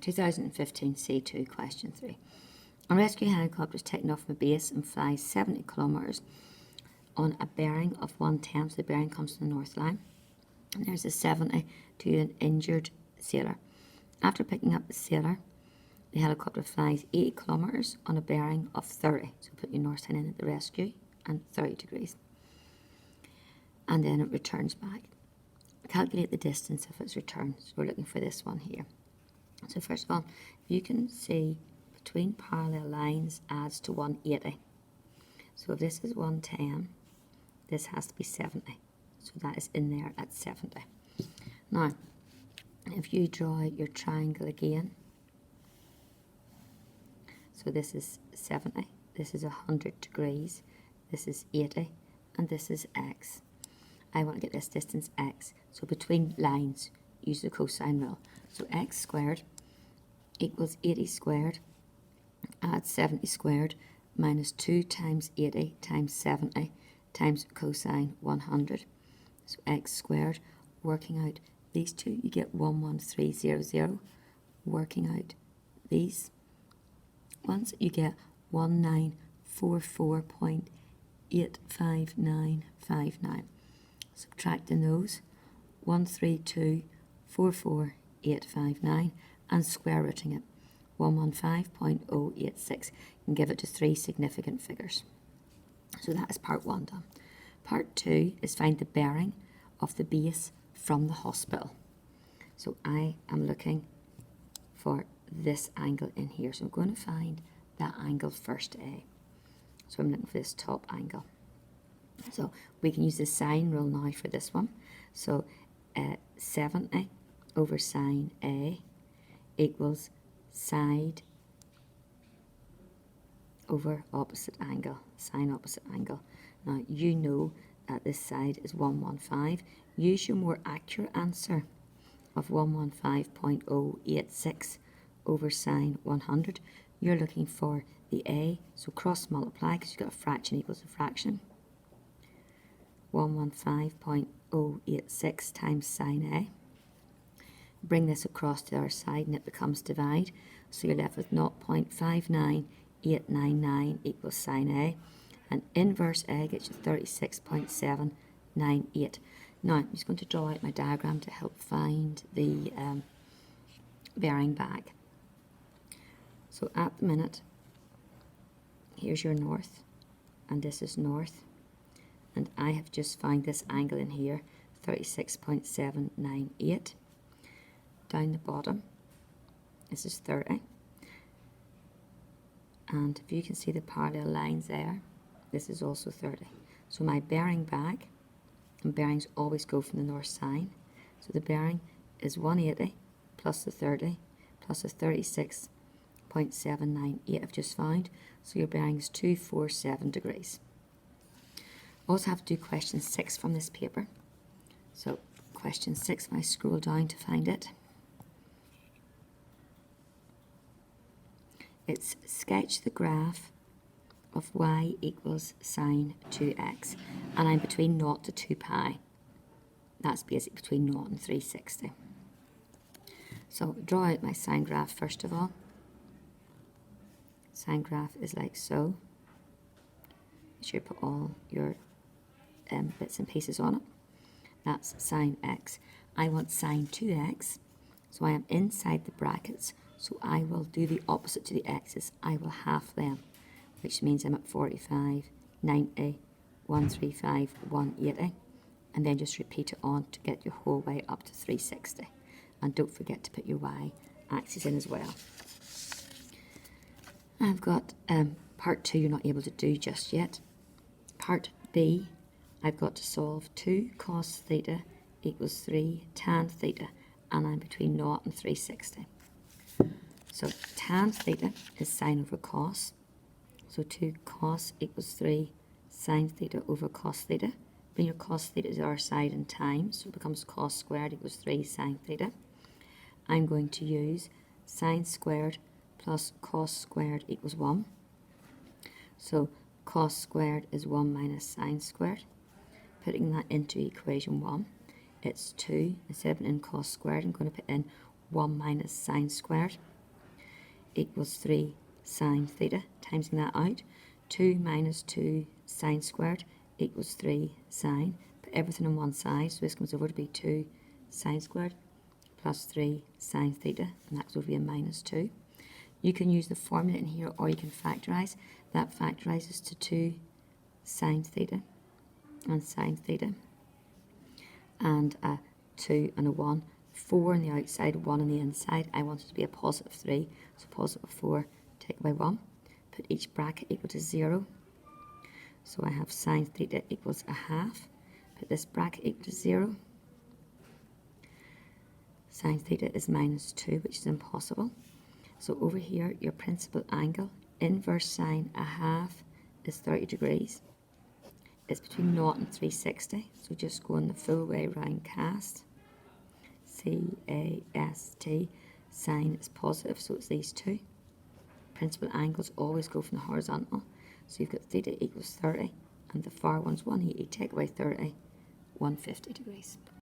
2015 C2 question 3. A rescue helicopter is taken off from a base and flies 70 kilometres on a bearing of 110, so the bearing comes from the north line. And there's a 70 to an injured sailor. After picking up the sailor, the helicopter flies 80 kilometres on a bearing of 30. So put your north line in at the rescue and 30 degrees. And then it returns back. Calculate the distance of its return. So we're looking for this one here. So first of all, you can see between parallel lines adds to 180. So if this is 110, this has to be 70. So that is in there at 70. Now, if you draw your triangle again, so this is 70, this is 100 degrees, this is 80, and this is x. I want to get this distance x. So between lines, use the cosine rule. So x squared equals 80 squared, add 70 squared, minus 2 times 80 times 70 times cosine 100. So x squared, working out these two, you get 11300. Working out these ones, you get 1944.85959. Subtracting those, 132,44859, and square rooting it, 115.086, and give it to three significant figures. So that is part 1 done. Part 2 is find the bearing of the base from the hospital. So I am looking for this angle in here. So I'm going to find that angle first, A. So I'm looking for this top angle. So we can use the sine rule now for this one. So 70 over sine A equals side over opposite angle, sine opposite angle. Now you know that this side is 115. Use your more accurate answer of 115.086 over sine 100. You're looking for the A, so cross multiply because you've got a fraction equals a fraction. 115.086 times sine A. Bring this across to our side and it becomes divide. So you're left with 0.59899 equals sine A. And inverse A gets you 36.798. Now I'm just going to draw out my diagram to help find the bearing back. So at the minute, here's your north, and this is north. And I have just found this angle in here, 36.798. Down the bottom, this is 30. And if you can see the parallel lines there, this is also 30. So my bearing back, and bearings always go from the north side. So the bearing is 180 plus the 30 plus the 36.798 I've just found. So your bearing is 247 degrees. Also have to do question 6 from this paper. So question 6, when I scroll down to find it, it's sketch the graph of y equals sine 2x, and I'm between 0 to 2 pi. That's basically between 0 and 360. So draw out my sine graph first of all. Sine graph is like so. Make sure you put all your bits and pieces on it. That's sine x. I want sine 2x, so I am inside the brackets, so I will do the opposite to the x's. I will half them, which means I'm at 45, 90, 135, 180, and then just repeat it on to get your whole way up to 360. And don't forget to put your y-axis in as well. I've got part 2 you're not able to do just yet. Part B, I've got to solve 2 cos theta equals 3 tan theta, and I'm between 0 and 360. So tan theta is sine over cos. So 2 cos equals 3 sine theta over cos theta. Bring your cos theta to our side in time, so it becomes cos squared equals 3 sine theta. I'm going to use sine squared plus cos squared equals 1. So cos squared is 1 minus sine squared. Putting that into equation 1, it's 2. Instead of putting in cos squared, I'm going to put in 1 minus sine squared. equals 3 sine theta, timesing that out. 2 minus 2 sine squared equals 3 sine. Put everything on one side, so this comes over to be 2 sine squared plus 3 sine theta, and that goes over to be a minus 2. You can use the formula in here, or you can factorise. That factorises to 2 sine theta and sine theta, and a 2 and a 1. 4 on the outside, 1 on the inside. I want it to be a positive 3, so positive 4 take away 1. Put each bracket equal to 0. So I have sine theta equals a half. Put this bracket equal to 0. Sine theta is minus 2, which is impossible. So over here, your principal angle, inverse sine a half, is 30 degrees. It's between 0 and 360, so just going the full way round cast. C-A-S-T, sine is positive, so it's these two. Principal angles always go from the horizontal, so you've got theta equals 30, and the far one's 180, take away 30, 150 degrees.